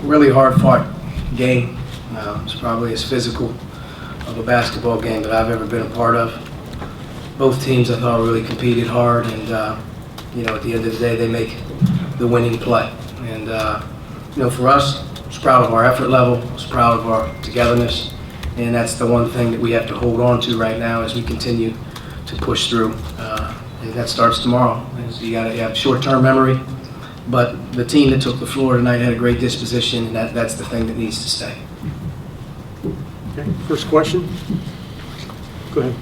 Really hard-fought game. It's probably as physical of a basketball game that I've ever been a part of. Both teams, I thought, really competed hard, and at the end of the day, they make the winning play. And for us, I was proud of our effort level. I was proud of our togetherness, and that's the one thing that we have to hold on to right now as we continue to push through. And that starts tomorrow. You have short-term memory, but the team that took the floor tonight had a great disposition, and that's the thing that needs to stay. Okay, first question. Go ahead.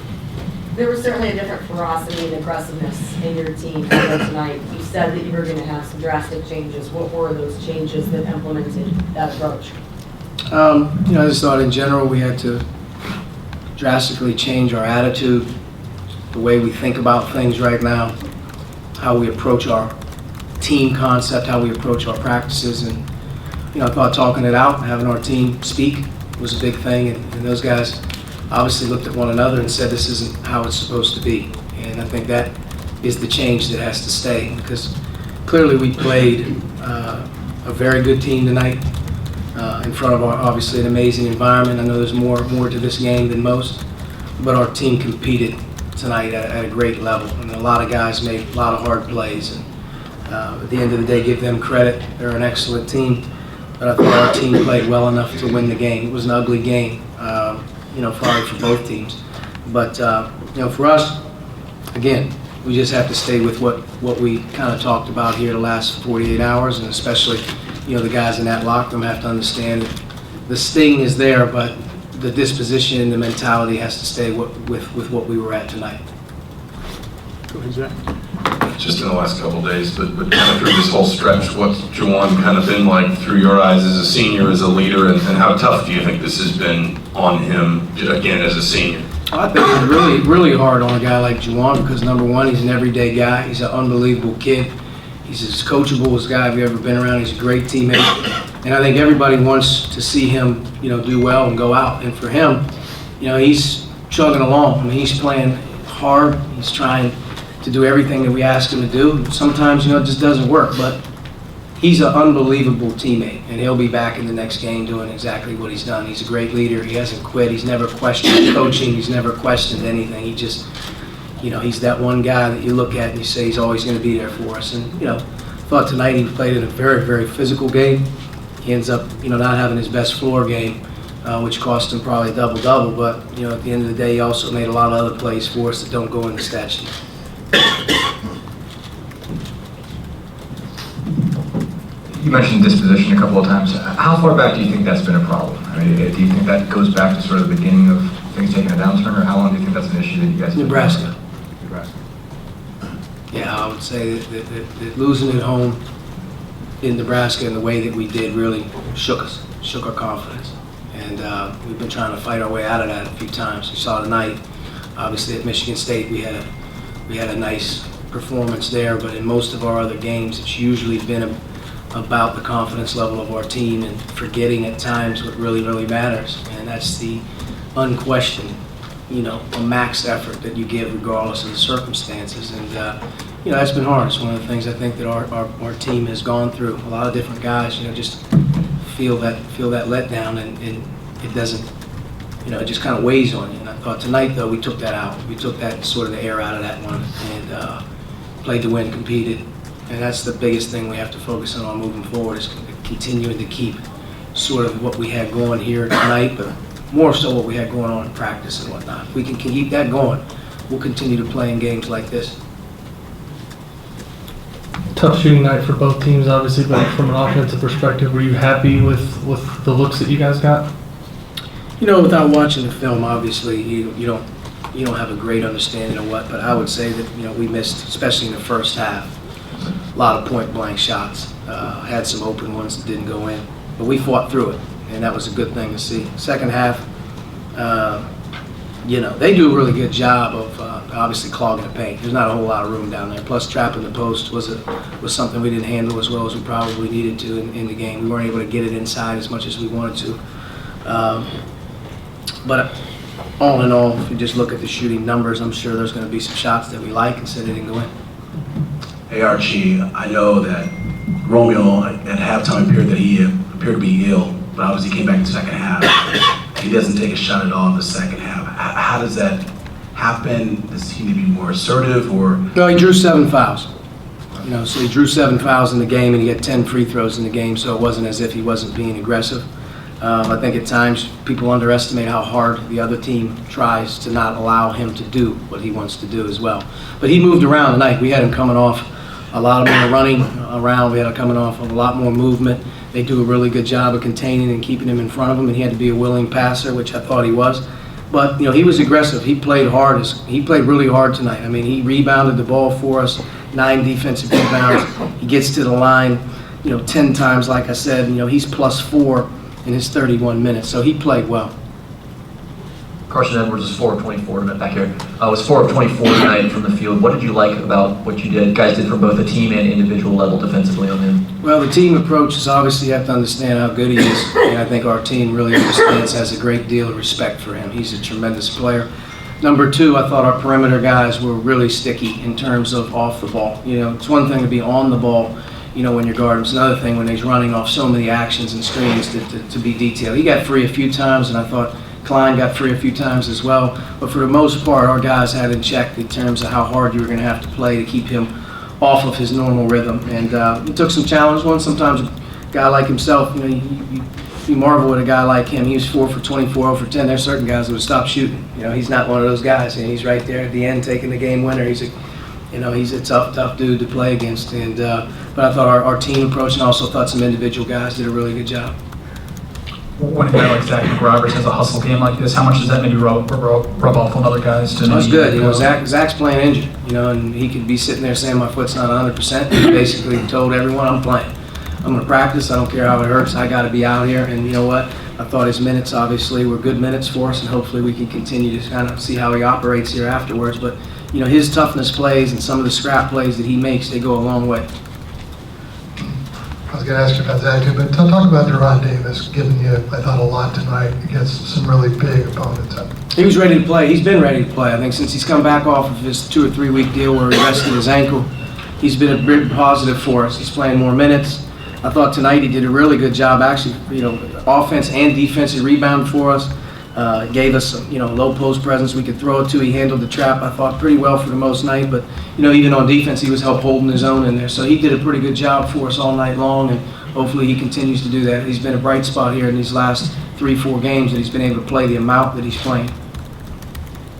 There was certainly a different ferocity and aggressiveness in your team tonight. You said that you were going to have some drastic changes. What were those changes that implemented that approach? I just thought in general we had to drastically change our attitude, the way we think about things right now, how we approach our team concept, how we approach our practices. And I thought talking it out, having our team speak was a big thing, and those guys obviously looked at one another and said this isn't how it's supposed to be. And I think that is the change that has to stay, because clearly we played a very good team tonight in front of obviously an amazing environment. I know there's more to this game than most, but our team competed tonight at a great level, and a lot of guys made a lot of hard plays. And at the end of the day, give them credit. They're an excellent team, but I thought our team played well enough to win the game. It was an ugly game, probably for both teams. But for us, again, we just have to stay with what we kind of talked about here the last 48 hours, and especially, the guys in that locker room have to understand that the sting is there, but the disposition and the mentality has to stay with what we were at tonight. Go ahead, Zach. Just in the last couple of days, but kind of through this whole stretch, what's Jolanda kind of been like through your eyes as a senior, as a leader, and how tough do you think this has been on him, again, as a senior? I think it's really, really hard on a guy like Jolanda because, number one, he's an everyday guy. He's an unbelievable kid. He's as coachable as a guy I've ever been around. He's a great teammate. And I think everybody wants to see him, do well and go out. And for him, he's chugging along. I mean, he's playing hard. He's trying to do everything that we ask him to do. Sometimes, it just doesn't work, but he's an unbelievable teammate, and he'll be back in the next game doing exactly what he's done. He's a great leader. He hasn't quit. He's never questioned coaching. He's never questioned anything. He just, he's that one guy that you look at and you say he's always going to be there for us. And, thought tonight he played in a very, very physical game. He ends up, not having his best floor game, which cost him probably a double-double, but, at the end of the day, he also made a lot of other plays for us that don't go in the stat sheet. You mentioned disposition a couple of times. How far back do you think that's been a problem? I mean, do you think that goes back to sort of the beginning of things taking a downturn, or how long do you think that's an issue that you guys Nebraska. Nebraska. Yeah, I would say that losing at home in Nebraska in the way that we did really shook our confidence. And we've been trying to fight our way out of that a few times. You saw tonight, obviously at Michigan State, we had a nice performance there, but in most of our other games, it's usually been about the confidence level of our team and forgetting at times what really, really matters. And that's the unquestioned, a max effort that you give regardless of the circumstances. And, that's been hard. It's one of the things I think that our team has gone through. A lot of different guys, just feel that letdown, and it doesn't, it just kind of weighs on you. And I thought tonight, though, we took that out. We took that sort of the air out of that one and played to win, competed. And that's the biggest thing we have to focus on moving forward, is continuing to keep sort of what we had going here tonight, but more so what we had going on in practice and whatnot. If we can keep that going, we'll continue to play in games like this. Tough shooting night for both teams, obviously, but from an offensive perspective, were you happy with the looks that you guys got? Without watching the film, obviously, you don't have a great understanding of what, but I would say that, we missed, especially in the first half, a lot of point-blank shots. Had some open ones that didn't go in, but we fought through it, and that was a good thing to see. Second half, they do a really good job of obviously clogging the paint. There's not a whole lot of room down there. Plus, trapping the post was something we didn't handle as well as we probably needed to in the game. We weren't able to get it inside as much as we wanted to. But all in all, if you just look at the shooting numbers, I'm sure there's going to be some shots that we like and said they didn't go in. Hey Archie, I know that Romeo at halftime appeared that he obviously came back in the second half. He doesn't take a shot at all in the second half. How does that happen? Does he need to be more assertive or? No, he drew 7 fouls. So he drew 7 fouls in the game, and he had 10 free throws in the game, so it wasn't as if he wasn't being aggressive. I think at times people underestimate how hard the other team tries to not allow him to do what he wants to do as well. But he moved around tonight. We had him coming off a lot more running around. We had him coming off of a lot more movement. They do a really good job of containing and keeping him in front of him, and he had to be a willing passer, which I thought he was. But, he was aggressive. He played hard. He played really hard tonight. I mean, he rebounded the ball for us, 9 defensive rebounds. He gets to the line, 10 times, like I said. He's +4 in his 31 minutes, so he played well. Carson Edwards was 4 of 24 tonight back here. Was 4 of 24 tonight from the field. What did you like about what you guys did from both a team and individual level defensively on him? Well, the team approach is obviously you have to understand how good he is, and I think our team really understands, has a great deal of respect for him. He's a tremendous player. Number 2, I thought our perimeter guys were really sticky in terms of off the ball. It's one thing to be on the ball, when you're guarding. It's another thing when he's running off so many actions and screens to be detailed. He got free a few times, and I thought Klein got free a few times as well. But for the most part, our guys had in check in terms of how hard you were going to have to play to keep him off of his normal rhythm. And it took some challenge ones. Sometimes a guy like himself, you marvel at a guy like him. He was 4 for 24, 0 for 10. There's certain guys that would stop shooting. He's not one of those guys. And he's right there at the end taking the game winner. He's a tough dude to play against. And but I thought our team approach, and also thought some individual guys did a really good job. When a guy like Zach Roberts has a hustle game like this, how much does that maybe rub off on other guys? That's good. Zach's playing injured, and he could be sitting there saying my foot's not 100%. He basically told everyone, I'm playing. I'm going to practice. I don't care how it hurts. I got to be out here. And you know what? I thought his minutes obviously were good minutes for us, and hopefully we can continue to kind of see how he operates here afterwards. But his toughness plays and some of the scrap plays that he makes, they go a long way. I was going to ask you about that too, but talk about Deron Davis giving you, I thought, a lot tonight against some really big opponents. He was ready to play. He's been ready to play. I think since he's come back off of his 2 or 3 week deal where he rested his ankle, he's been a big positive for us. He's playing more minutes. I thought tonight he did a really good job, actually, offense and defensive rebound for us. Gave us some, low post presence we could throw it to. He handled the trap, I thought, pretty well for the most night. But, even on defense, he was holding his own in there. So he did a pretty good job for us all night long, and hopefully he continues to do that. He's been a bright spot here in these last 3-4 games that he's been able to play the amount that he's playing.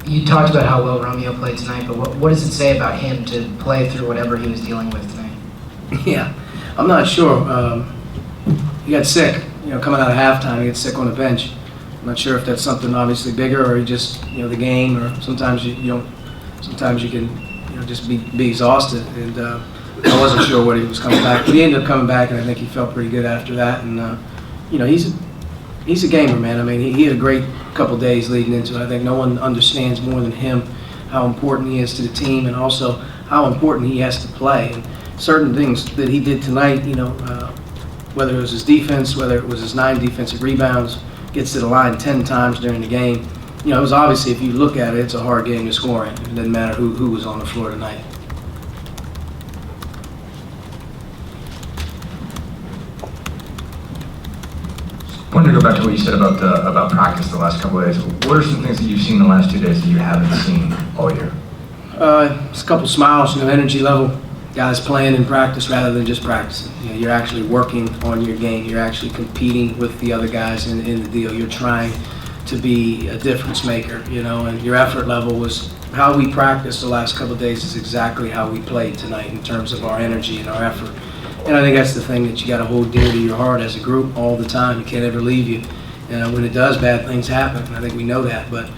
You talked about how well Romeo played tonight, but what does it say about him to play through whatever he was dealing with tonight? Yeah, I'm not sure. He got sick, coming out of halftime. He got sick on the bench. I'm not sure if that's something obviously bigger, or he just, the game, or sometimes sometimes you can, just be exhausted. And I wasn't sure what he was coming back, but he ended up coming back, and I think he felt pretty good after that. And he's a gamer, man. I mean, he had a great couple days leading into it. I think no one understands more than him how important he is to the team, and also how important he has to play. And certain things that he did tonight, whether it was his defense, whether it was his 9 defensive rebounds, gets to the line 10 times during the game. It was obviously, if you look at it, it's a hard game to score in. It doesn't matter who was on the floor tonight. I wanted to go back to what you said about practice the last couple of days. What are some things that you've seen the last 2 days that you haven't seen all year? It's a couple smiles, energy level. Guys playing in practice rather than just practicing. You're actually working on your game. You're actually competing with the other guys in the deal. You're trying to be a difference maker, and your effort level was how we practiced the last couple of days is exactly how we played tonight in terms of our energy and our effort. And I think that's the thing that you got to hold dear to your heart as a group all the time. You can't ever leave you. When it does, bad things happen. And I think we know that. But,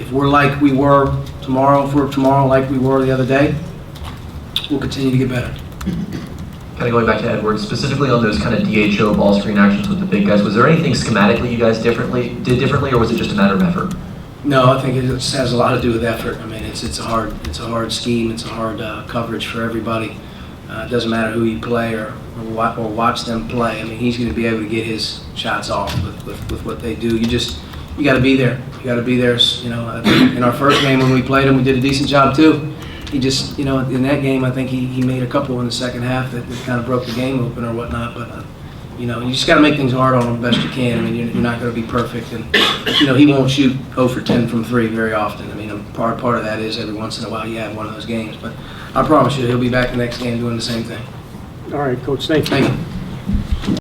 if we're like we were tomorrow, like we were the other day, we'll continue to get better. Kind of going back to Edwards, specifically on those kind of DHO ball screen actions with the big guys, was there anything schematically you guys did differently, or was it just a matter of effort? No, I think it just has a lot to do with effort. I mean, it's a hard scheme. It's a hard coverage for everybody. It doesn't matter who you play or watch them play. I mean, he's going to be able to get his shots off with what they do. You got to be there. You got to be there. I think in our first game when we played him, we did a decent job too. He just, in that game, I think he made a couple in the second half that kind of broke the game open or whatnot. But You know, you just got to make things hard on him best you can. I mean, you're not going to be perfect, and you know he won't shoot 0 for 10 from 3 very often. I mean, part of that is every once in a while you have one of those games, but I promise you he'll be back the next game doing the same thing. All right, Coach, thank you. Thank you.